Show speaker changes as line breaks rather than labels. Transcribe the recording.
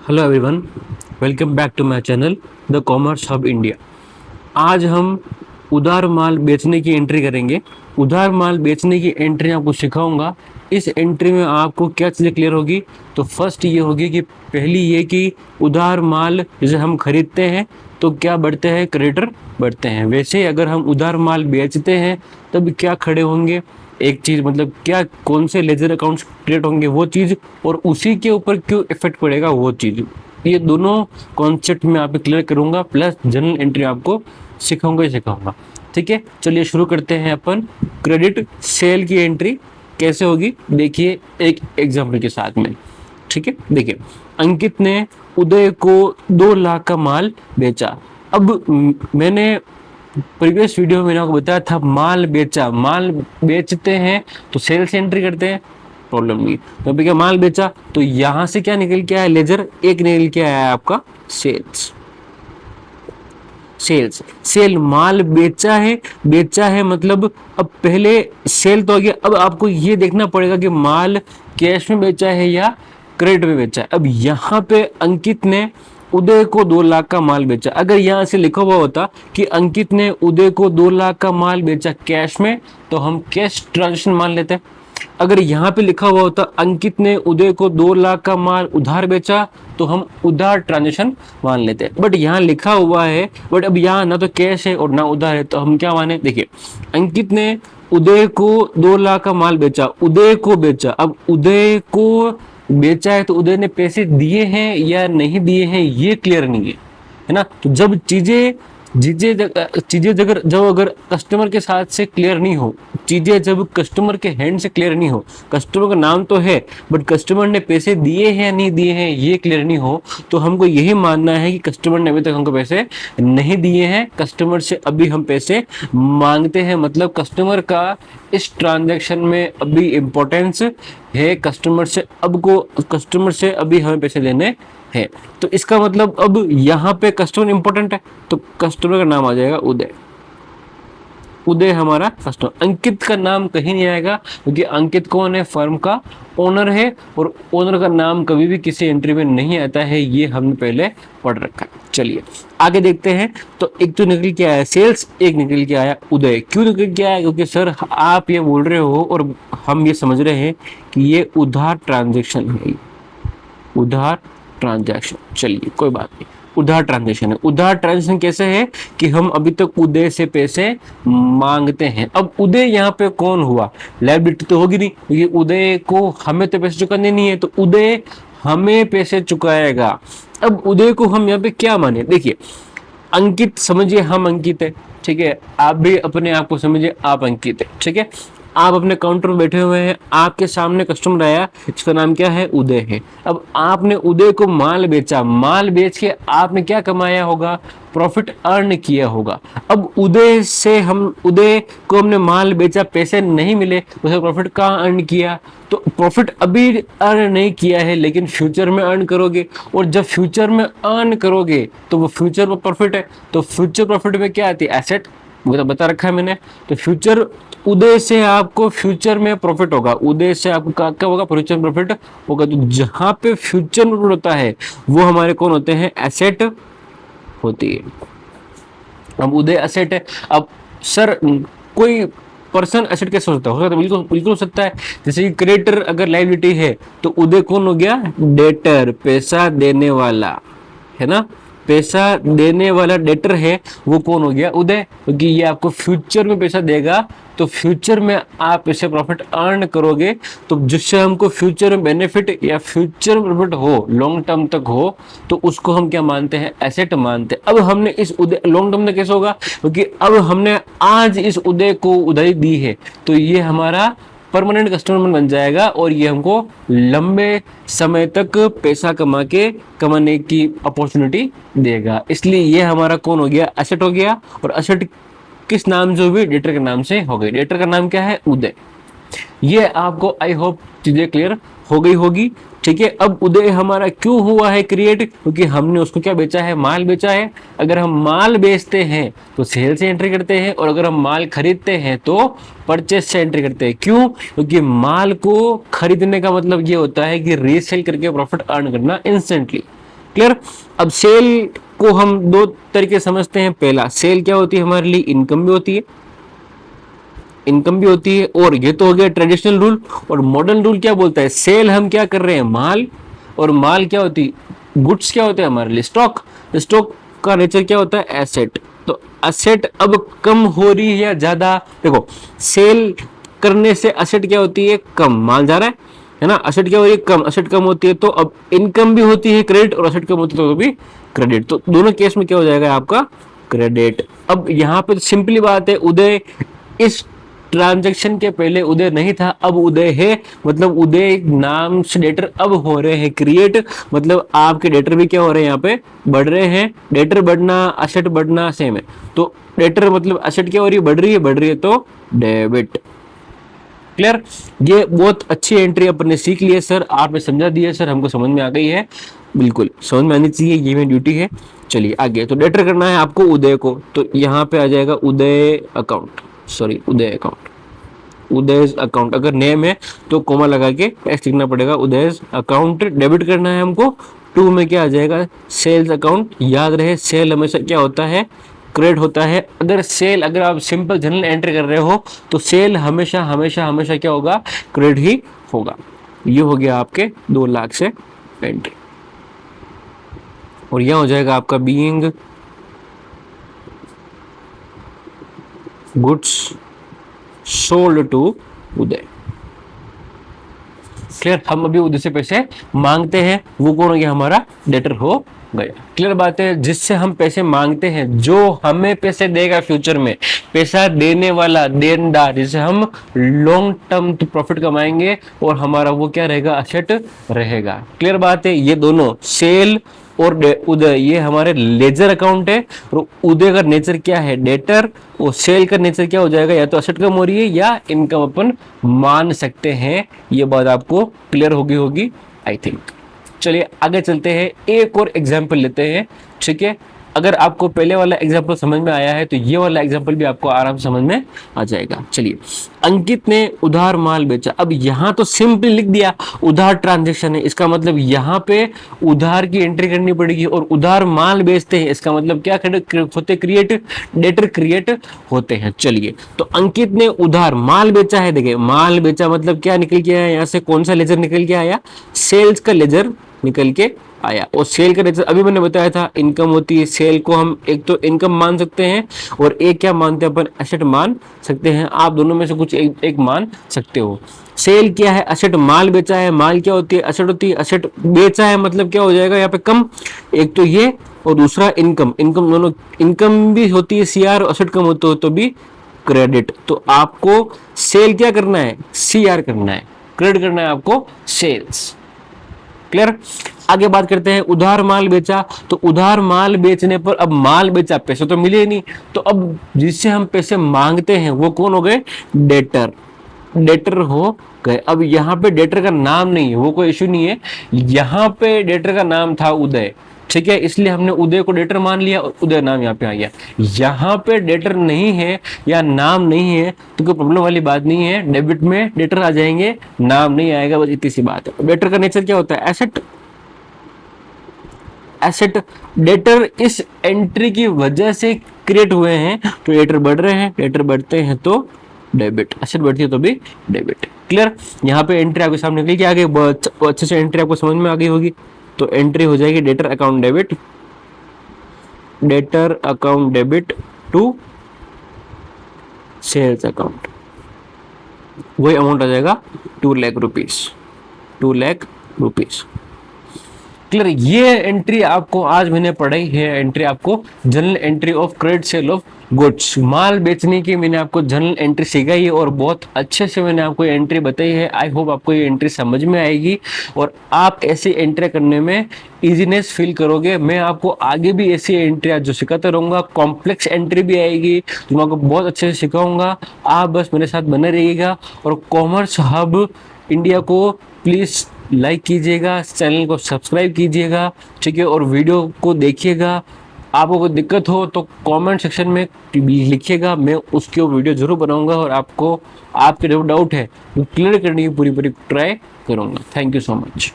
Hello everyone, welcome back to my channel the commerce hub India. आज हम उधार माल बेचने की एंट्री करेंगे। उधार माल बेचने की एंट्री आपको सिखाऊंगा। इस एंट्री में आपको क्या चीज़ें क्लियर होगी। तो फर्स्ट ये होगी कि पहली ये कि उधार माल जैसे हम खरीदते हैं तो क्या बढ़ते हैं, क्रेडिटर बढ़ते हैं। वैसे अगर हम उधार माल बेचते हैं तब क्या खड़े होंगे, एक चीज़ मतलब क्या कौन से लेजर अकाउंट्स क्रिएट होंगे वो चीज़, और उसी के ऊपर क्यों इफेक्ट पड़ेगा वो चीज़। ये दोनों कॉन्सेप्ट मैं आप क्लियर करूंगा, प्लस जनरल एंट्री आपको सिखाऊंगा ही सिखाऊंगा। ठीक है, चलिए शुरू करते हैं अपन। क्रेडिट सेल की एंट्री कैसे होगी देखिए एक एग्जाम्पल के साथ में। ठीक है, देखिए अंकित ने उदय को 2 लाख का माल बेचा। अब मैंने प्रीवियस वीडियो में मैंने आपको बताया था माल बेचा, माल बेचते हैं तो सेल्स एंट्री करते हैं, प्रॉब्लम नहीं। तो अभी क्या माल बेचा तो यहां से क्या निकल के आया, लेजर एक निकल के आया आपका सेल्स। सेल्स सेल माल बेचा है मतलब अब पहले सेल तो आ गया। अब आपको ये देखना पड़ेगा कि माल कैश में बेचा है या क्रेडिट में बेचा है। अब यहाँ पे अंकित ने उदय को 2 लाख का माल बेचा। अगर यहाँ से लिखा हुआ होता कि अंकित ने उदय को 2 लाख का माल बेचा कैश में, तो हम कैश ट्रांजेक्शन मान लेते। अगर यहाँ पे लिखा हुआ होता अंकित ने उदय को 2 लाख का माल उधार बेचा, तो हम उधार ट्रांजेक्शन मान लेते। बट यहाँ लिखा हुआ है, बट अब यहाँ ना तो कैश है और ना उधार है, तो हम क्या माने। देखिए अंकित ने उदय को 2 लाख का माल बेचा, उदय को बेचा। अब उदय को बेचा है तो उदय ने पैसे दिए हैं या नहीं दिए हैं ये क्लियर नहीं है ना। तो जब चीजें चीजें जब अगर कस्टमर के साथ से क्लियर नहीं हो, चीजें जब कस्टमर के हैंड से क्लियर नहीं हो, कस्टमर का नाम तो है बट कस्टमर ने पैसे दिए हैं या नहीं दिए हैं ये क्लियर नहीं हो, तो हमको यही मानना है कि कस्टमर ने अभी तक हमको पैसे नहीं दिए हैं, कस्टमर से अभी हम पैसे मांगते हैं। मतलब कस्टमर का इस ट्रांजैक्शन में अभी इंपॉर्टेंस है, कस्टमर से अभी हमें पैसे लेने है। तो इसका मतलब अब यहाँ पे कस्टमर इंपॉर्टेंट है, तो कस्टमर का नाम आ जाएगा उदय। उदय हमारा कस्टमर। अंकित का नाम कहीं नहीं आएगा क्योंकि अंकित कौन है, फर्म का ओनर है, और ओनर का नाम कभी भी किसी एंट्री में नहीं आता है, ये हमने पहले पढ़ रखा है। चलिए आगे देखते हैं। तो एक तो निकल के आया सेल्स, एक निकल के आया उदय। क्यों निकल के आया, क्योंकि सर आप ये बोल रहे हो और हम ये समझ रहे हैं कि ये उधार ट्रांजेक्शन है, उधार ट्रांजैक्शन। चलिए कोई बात नहीं, उधार ट्रांजैक्शन है। उधार ट्रांजैक्शन कैसे है कि हम अभी तक उदय से पैसे मांगते हैं। अब उदय यहाँ पे कौन हुआ, लायबिलिटी तो होगी नहीं, क्योंकि उदय को हमें तो पैसे चुकाने नहीं है, तो उदय हमें पैसे चुकाएगा। अब उदय को हम यहाँ पे क्या माने, देखिए अंकित समझिए हम अंकित है, ठीक है। आप भी अपने आप को समझिए आप अंकित है, ठीक है। आप अपने काउंटर में बैठे हुए हैं, आपके सामने कस्टमर आया, इसका नाम क्या है, उदय है। अब आपने उदय को माल बेचा, माल बेच के आपने क्या कमाया होगा, प्रॉफिट अर्न किया होगा। अब उदय को हमने माल बेचा, पैसे नहीं मिले, उसे प्रॉफिट कहाँ अर्न किया, तो प्रॉफिट अभी अर्न नहीं किया है लेकिन फ्यूचर में अर्न करोगे, और जब फ्यूचर में अर्न करोगे तो वो फ्यूचर में प्रॉफिट है। तो फ्यूचर प्रॉफिट में क्या आती है, एसेट, वो तो बता रखा है मैंने। तो फ्यूचर उदय से आपको फ्यूचर में प्रॉफिट होगा, उदय से आपको क्या होगा, फ्यूचर प्रॉफिट होगा। तो जहां पे फ्यूचर प्रॉफिट होता है वो हमारे कौन होते हैं, एसेट होती है। अब उदय एसेट है। अब सर कोई पर्सन एसेट कैसे हो सकता है, बिल्कुल बिल्कुल हो सकता है। जैसे कि क्रेडिटर अगर लायबिलिटी है तो उदय कौन हो गया, डेटर, पैसा देने वाला है ना, पैसा देने वाला डेटर है, वो कौन हो गया, उदय, क्योंकि ये आपको फ्यूचर में पैसा देगा। तो फ्यूचर में आप इसे प्रॉफिट अर्न करोगे, तो जिससे हमको फ्यूचर में बेनिफिट या फ्यूचर में प्रॉफिट हो, लॉन्ग टर्म तक हो, तो उसको हम क्या मानते हैं, एसेट मानते हैं। अब हमने इस उदय लॉन्ग टर्म में कैसे होगा, क्योंकि अब हमने आज इस उदय को उधारी दी है, तो ये हमारा परमानेंट कस्टमर बन जाएगा और ये हमको लंबे समय तक पैसा कमाने की अपॉर्चुनिटी देगा। इसलिए ये हमारा कौन हो गया, एसेट हो गया। और एसेट किस नाम से हुई, डेटर के नाम से हो गई। डेटर का नाम क्या है, उदय। ये आपको आई होप चीजें क्लियर हो गई होगी, ठीक है। अब उदय हमारा क्यों हुआ है क्रिएट, क्योंकि हमने उसको क्या बेचा है, माल बेचा है। अगर हम माल बेचते हैं तो सेल से एंट्री करते हैं, और अगर हम माल खरीदते हैं तो परचेज से एंट्री करते हैं। क्यों, क्योंकि माल को खरीदने का मतलब ये होता है कि रीसेल करके प्रॉफिट अर्न करना इंस्टेंटली। क्लियर। अब सेल को हम दो तरीके समझते हैं। पहला, सेल क्या होती है हमारे लिए, इनकम भी होती है, इनकम भी होती है। और ये तो हो गया ट्रेडिशनल रूल। और मॉडर्न रूल क्या बोलता है, सेल हम क्या कर रहे हैं, माल, और माल क्या होती है, गुड्स क्या होते हैं हमारे लिए, स्टॉक। स्टॉक का नेचर क्या होता है, एसेट। तो एसेट अब कम हो रही है या ज्यादा, देखो सेल करने से एसेट क्या होती है, कम, माल जा रहा है ना, एसेट क्या हो रही है, कम, एसेट कम होती है तो अब इनकम भी होती है क्रेडिट, और एसेट कम होती है तो भी क्रेडिट। तो दोनों केस में क्या हो जाएगा आपका, क्रेडिट। अब यहाँ पे सिंपली बात है, उदय इस ट्रांजैक्शन के पहले उदय नहीं था, अब उदय है, मतलब उदय नाम से डेटर अब हो रहे हैं क्रिएट, मतलब आपके डेटर भी क्या हो रहे हैं, यहाँ पे बढ़ रहे हैं। डेटर बढ़ना, एसेट बढ़ना सेम है। तो डेटर मतलब एसेट क्या हो रही है, बढ़ रही है तो डेबिट। क्लियर। ये बहुत अच्छी एंट्री अपन ने सीख ली है सर, आपने समझा दिया सर, हमको समझ में आ गई है, बिल्कुल समझ में आनी चाहिए, ये मेरी ड्यूटी है। चलिए आगे, तो डेटर करना है आपको उदय को, तो यहाँ पे आ जाएगा उदय अकाउंट, सॉरी उदय अकाउंट, उदय अकाउंट। अगर नेम है तो कोमा लगा के एस लिखना पड़ेगा, उदय अकाउंट। डेबिट करना है हमको, टू में क्या आ जाएगा, सेल्स अकाउंट। याद रहे सेल हमेशा क्या होता है, क्रेडिट होता है। अगर सेल, अगर आप सिंपल जनरल एंट्री कर रहे हो तो सेल हमेशा हमेशा हमेशा क्या होगा, क्रेडिट ही होगा। ये हो गया आपके 2 लाख से एंट्री। और यह हो जाएगा आपका being goods sold to Uday. Clear. हम अभी उदय से पैसे मांगते हैं, वो कौन हो गया, हमारा डेटर हो गया। क्लियर बात है। जिससे हम पैसे मांगते हैं, जो हमें पैसे देगा फ्यूचर में, पैसा देने वाला देनदार, जिससे हम लॉन्ग टर्म प्रॉफिट कमाएंगे, और हमारा वो क्या रहेगा, एसेट रहेगा। क्लियर बात है। ये दोनों सेल और उदय, ये हमारे लेजर अकाउंट है, और उदय का नेचर क्या है, डेटर, और सेल का नेचर क्या हो जाएगा, या तो एसेट कम हो रही है या इनकम अपन मान सकते हैं। ये बात आपको क्लियर होगी आई थिंक। चलिए आगे चलते हैं, एक और एग्जाम्पल लेते हैं, ठीक है। अगर आपको पहले वाला एग्जाम्पल समझ में आया है तो ये वाला एग्जाम्पल भी आपको आराम से समझ में आ जाएगा। चलिए, अंकित ने उधार माल बेचा। अब यहाँ तो सिंपली लिख दिया उधार ट्रांजैक्शन है, इसका मतलब यहाँ पे उधार की एंट्री करनी पड़ेगी, और उधार माल बेचते हैं, इसका मतलब क्या होते, क्रिएट, डेटर क्रिएट होते हैं। चलिए, तो अंकित ने उधार माल बेचा है। देखिए माल बेचा मतलब क्या निकल के आया, यहाँ से कौन सा लेजर निकल के आया, सेल्स का लेजर निकल के आया। और सेल का नेचर अभी मैंने बताया था, इनकम होती है। सेल को हम एक तो इनकम मान सकते हैं, और एक क्या मानते हैं अपन, एसेट मान सकते हैं। आप दोनों में से कुछ एक मान सकते हो। सेल क्या है, एसेट, माल बेचा है, माल क्या होती है, एसेट होती है। एसेट बेचा है मतलब क्या हो जाएगा यहाँ पे, कम, एक तो ये, और दूसरा इनकम। इनकम दोनों, इनकम भी होती है सीआर, और एसेट कम होते हो तो भी क्रेडिट। तो आपको सेल क्या करना है, सीआर करना है, क्रेडिट करना है आपको सेल्स। क्लियर। आगे बात करते हैं, उधार माल बेचा। तो उधार माल बेचने पर, अब माल बेचा, पैसे तो मिले नहीं, तो अब जिससे हम पैसे मांगते हैं वो कौन हो गए, डेटर। डेटर हो गए। अब यहाँ पे डेटर का नाम नहीं है, वो कोई इश्यू नहीं है। यहाँ पे डेटर का नाम था उदय, ठीक है, इसलिए हमने उदय को डेटर मान लिया, और उदय नाम यहाँ पे आ गया। यहाँ पे डेटर नहीं है या नाम नहीं है तो कोई प्रॉब्लम वाली बात नहीं है। डेबिट में डेटर आ जाएंगे, नाम नहीं आएगा, बस इतनी सी बात है। डेटर का नेचर क्या होता है, एसेट। एसेट, डेटर इस एंट्री की वजह से क्रिएट हुए हैं, तो डेटर बढ़ रहे हैं, डेटर बढ़ते हैं तो डेबिट, एसेट बढ़ती है तो भी डेबिट। क्लियर। यहाँ पे एंट्री आपके सामने निकल के आ गई, बहुत अच्छे से एंट्री आपको समझ में आ गई होगी। तो एंट्री हो जाएगी debtor account debit, debtor account debit to sales account, वही अमाउंट आ जाएगा 2 lakh rupees, 2 lakh rupees. Clear. ये एंट्री आपको आज मैंने पढ़ाई है, एंट्री आपको general entry of credit sale of goods, माल बेचने की मैंने आपको जनरल एंट्री सिखाई है, और बहुत अच्छे से मैंने आपको एंट्री बताई है। आई होप आपको ये एंट्री समझ में आएगी, और आप ऐसी एंट्री करने में इजीनेस फील करोगे। मैं आपको आगे भी ऐसी एंट्री जो सिखाता रहूंगा, कॉम्प्लेक्स एंट्री भी आएगी जो मैं आपको बहुत अच्छे से सिखाऊंगा। आप बस मेरे साथ बने रहिएगा, और कॉमर्स हब इंडिया को प्लीज लाइक कीजिएगा, चैनल को सब्सक्राइब कीजिएगा, ठीक है, और वीडियो को देखिएगा। आपको कोई दिक्कत हो तो कमेंट सेक्शन में लिखिएगा, मैं उसके वीडियो जरूर बनाऊंगा, और आपको आपके जो डाउट है वो क्लियर करने की पूरी ट्राई करूंगा। Thank you so much.